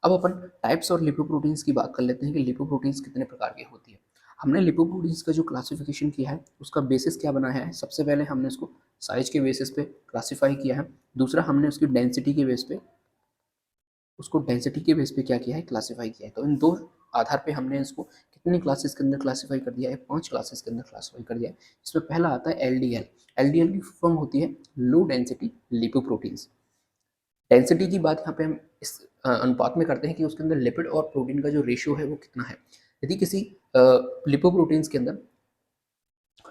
अब अपन टाइप्स और लिपोप्रोटीन्स की बात कर लेते हैं कि लिपोप्रोटीन्स कितने प्रकार की होती है। हमने लिपोप्रोटीन्स का जो क्लासिफिकेशन किया है उसका बेसिस क्या बनाया है, सबसे पहले हमने उसको साइज के बेसिस पे क्लासीफाई किया है। दूसरा हमने उसकी डेंसिटी के बेस पे क्या किया है, क्लासीफाई किया है। तो इन दो आधार पे हमने इसको कितनी क्लासेस के अंदर क्लासीफाई कर दिया है, 5 क्लासेस के अंदर क्लासीफाई कर दिया है। इसमें पहला आता है एलडीएल। एलडीएल की फॉर्म होती है लो डेंसिटी लिपोप्रोटीन्स। डेंसिटी की बात यहाँ पे हम इस अनुपात में करते हैं कि उसके अंदर लिपिड और प्रोटीन का जो रेशियो है वो कितना है। यदि किसी लिपोप्रोटीन्स के अंदर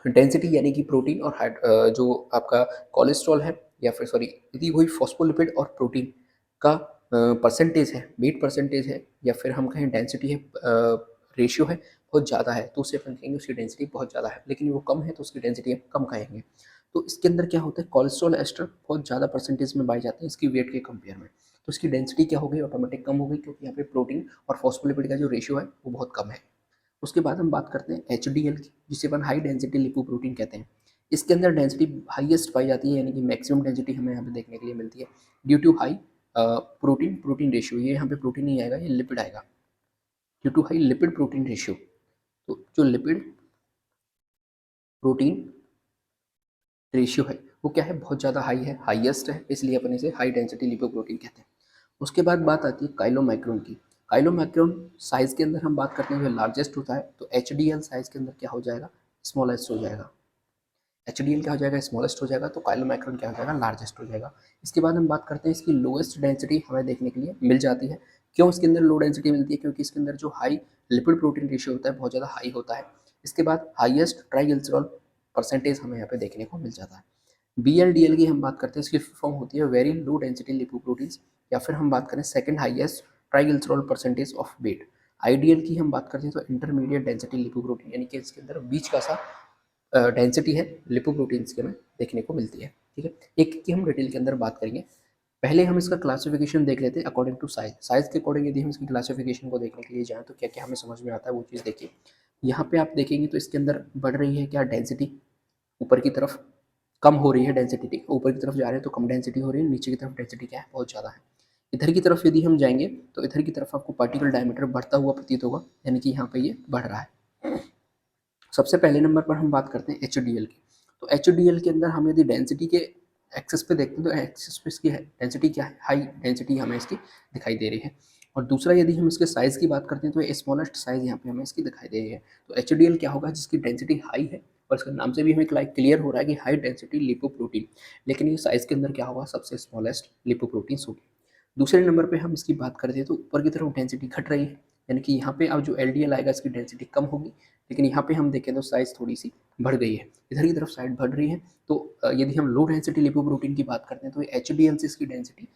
डेंसिटी यानी कि प्रोटीन और जो आपका कोलेस्ट्रॉल है, या फिर सॉरी, यदि वही फॉस्फोलिपिड और प्रोटीन का परसेंटेज है, वेट परसेंटेज है, या फिर हम कहें डेंसिटी है, रेशियो है, बहुत ज़्यादा है, तो उससे अपन कहेंगे उसकी डेंसिटी बहुत ज़्यादा है। लेकिन वो कम है तो उसकी डेंसिटी हम कम कहेंगे। तो इसके अंदर क्या होता है, कोलेस्ट्रॉल एस्टर बहुत ज़्यादा परसेंटेज में पाए जाते हैं इसकी वेट के कंपेयर में। तो इसकी डेंसिटी क्या हो गई, ऑटोमेटिक कम हो गई, क्योंकि यहाँ पे प्रोटीन और फॉस्फोलिपिड का जो रेशियो है वो बहुत कम है। उसके बाद हम बात करते हैं HDL की, जिसे अपन हाई डेंसिटी लिपोप्रोटीन कहते हैं। इसके अंदर डेंसिटी हाईएस्ट पाई जाती है, यानी कि मैक्सिमम डेंसिटी हमें यहाँ पे देखने के लिए मिलती है due to high protein protein ratio. ये यहाँ पे प्रोटीन नहीं आएगा, ये लिपिड आएगा, due to high lipid protein ratio. तो जो लिपिड प्रोटीन रेशियो है वो क्या है, बहुत ज़्यादा हाई है, हाईएस्ट है, इसलिए अपन इसे हाई डेंसिटी लिपोप्रोटीन कहते हैं। उसके बाद बात आती है काइलोमाइक्रोन की। काइलोमाइक्रोन साइज के अंदर हम बात करते हैं जो लार्जेस्ट होता है, तो HDL साइज के अंदर क्या हो जाएगा, स्मॉलेस्ट हो जाएगा। HDL क्या हो जाएगा, स्मॉलेस्ट हो जाएगा, तो काइलोमाइक्रोन क्या हो जाएगा, लार्जेस्ट हो जाएगा। इसके बाद हम बात करते हैं इसकी लोएस्ट डेंसिटी हमें देखने के लिए मिल जाती है। क्यों इसके अंदर लो डेंसिटी मिलती है, क्योंकि इसके अंदर जो हाई लिपिड प्रोटीन रेशियो होता है बहुत ज़्यादा हाई होता है। इसके बाद हाईएस्ट ट्राइग्लिसरॉल परसेंटेज हमें यहाँ पे देखने को मिल जाता है। BLDL की हम बात करते हैं, इसकी फॉर्म होती है वेरी लो डेंसिटी लिपोप्रोटीन्स, या फिर हम बात करें second highest triglycerol percentage of weight. IDL की हम बात करते हैं तो इंटरमीडिएट डेंसिटी लिपोप्रोटीन, यानी कि इसके अंदर बीच का सा डेंसिटी है लिपोप्रोटीन्स के में देखने को मिलती है। ठीक है, एक की हम डिटेल के अंदर बात करेंगे। पहले हम इसका क्लासिफिकेशन देख लेते हैं अकॉर्डिंग टू साइज। साइज के अकॉर्डिंग यदि हम इसकी क्लासिफिकेशन को देखने के लिए जाएँ तो क्या क्या हमें समझ में आता है वो चीज़ देखिए। यहाँ पे आप देखेंगे तो इसके अंदर बढ़ रही है क्या, डेंसिटी ऊपर की तरफ, कम हो रही है डेंसिटी, ऊपर की तरफ जा रहे हैं तो कम डेंसिटी हो रही है, नीचे की तरफ डेंसिटी क्या है, बहुत ज़्यादा है। इधर की तरफ यदि हम जाएंगे तो इधर की तरफ आपको पार्टिकल डायमीटर बढ़ता हुआ प्रतीत होगा, यानी कि यहाँ पे ये बढ़ रहा है। सबसे पहले नंबर पर हम बात करते हैं HDL की। तो HDL के अंदर हम यदि डेंसिटी के एक्सेस पे देखते हैं तो एक्सेस पे इसकी डेंसिटी क्या है, हाई डेंसिटी हमें इसकी दिखाई दे रही है। और दूसरा यदि हम इसके साइज़ की बात करते हैं तो स्मॉलेस्ट साइज़ यहाँ पे हमें इसकी दिखाई दे रही है। तो HDL क्या होगा, जिसकी डेंसिटी हाई है, और इसके नाम से भी हमें क्लियर हो रहा है कि हाई डेंसिटी लिपोप्रोटीन। लेकिन ये साइज़ के अंदर क्या होगा, सबसे स्मॉलेस्ट लिपोप्रोटीन्स होगी। दूसरे नंबर पे हम इसकी बात करते हैं तो ऊपर की तरफ डेंसिटी घट रही है, यानी कि यहाँ पे अब जो LDL आएगा इसकी डेंसिटी कम होगी। लेकिन यहाँ पे हम देखें तो साइज़ थोड़ी सी बढ़ गई है, इधर की तरफ साइड बढ़ रही है। तो यदि हम लो डेंसिटी लिपोप्रोटीन की बात करते हैं तो HDL से इसकी डेंसिटी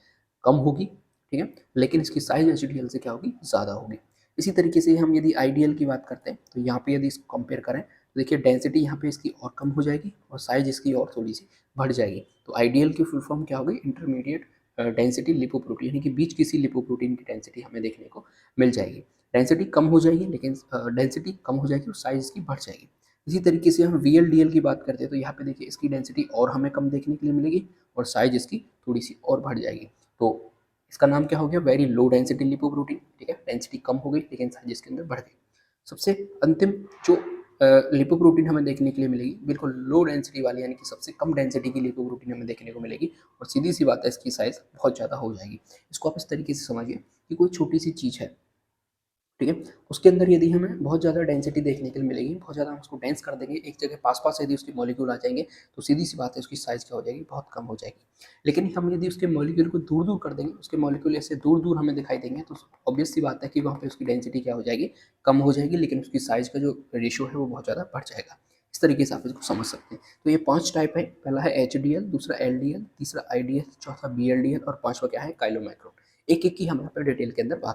कम होगी, ठीक है, लेकिन इसकी साइज HDL से क्या होगी, ज़्यादा होगी। इसी तरीके से हम यदि IDL की बात करते हैं तो यहाँ पे यदि इसको कंपेयर करें तो देखिए डेंसिटी यहाँ पे इसकी और कम हो जाएगी और साइज इसकी और थोड़ी सी बढ़ जाएगी। तो IDL की फुल फॉर्म क्या होगी, इंटरमीडिएट डेंसिटी लिपोप्रोटीन, यानी कि बीच किसी लिपोप्रोटीन की डेंसिटी हमें देखने को मिल जाएगी। डेंसिटी कम हो जाएगी, लेकिन डेंसिटी कम हो जाएगी और साइज इसकी बढ़ जाएगी। इसी तरीके से हम VLDL की बात करते हैं तो यहाँ पे देखिए इसकी डेंसिटी और हमें कम देखने के लिए मिलेगी और साइज इसकी थोड़ी सी और बढ़ जाएगी। तो इसका नाम क्या हो गया, वेरी लो डेंसिटी लिपोप्रोटीन। ठीक है, डेंसिटी कम हो गई लेकिन साइज इसके अंदर बढ़ गई। सबसे अंतिम जो लिपोप्रोटीन हमें देखने के लिए मिलेगी, बिल्कुल लो डेंसिटी वाली, यानी कि सबसे कम डेंसिटी की लिपोप्रोटीन हमें देखने को मिलेगी, और सीधी सी बात है इसकी साइज़ बहुत ज़्यादा हो जाएगी। इसको आप इस तरीके से समझिए कि कोई छोटी सी चीज़ है, ठीक है, उसके अंदर यदि हमें बहुत ज़्यादा डेंसिटी देखने के लिए मिलेगी, बहुत ज़्यादा हम उसको डेंस कर देंगे, एक जगह पास-पास यदि उसके मॉलिक्यूल आ जाएँगे तो सीधी सी बात है उसकी साइज़ क्या हो जाएगी, बहुत कम हो जाएगी। लेकिन हम यदि उसके मॉलिक्यूल को दूर-दूर कर देंगे, उसके मॉलिक्यूल ऐसे दूर-दूर हमें दिखाई देंगे, तो ऑब्वियस सी बात है कि वहाँ पे उसकी डेंसिटी क्या हो जाएगी, कम हो जाएगी, लेकिन उसकी साइज़ का जो रेशियो है वो बहुत ज़्यादा बढ़ जाएगा। इस तरीके से आप इसको समझ सकते हैं। तो ये 5 टाइप है, पहला है HDL, दूसरा LDL, तीसरा IDL, चौथा BLDL और पाँचवा क्या है, काइलोमाइक्रोन। एक-एक की हम यहाँ पे डिटेल के अंदर बात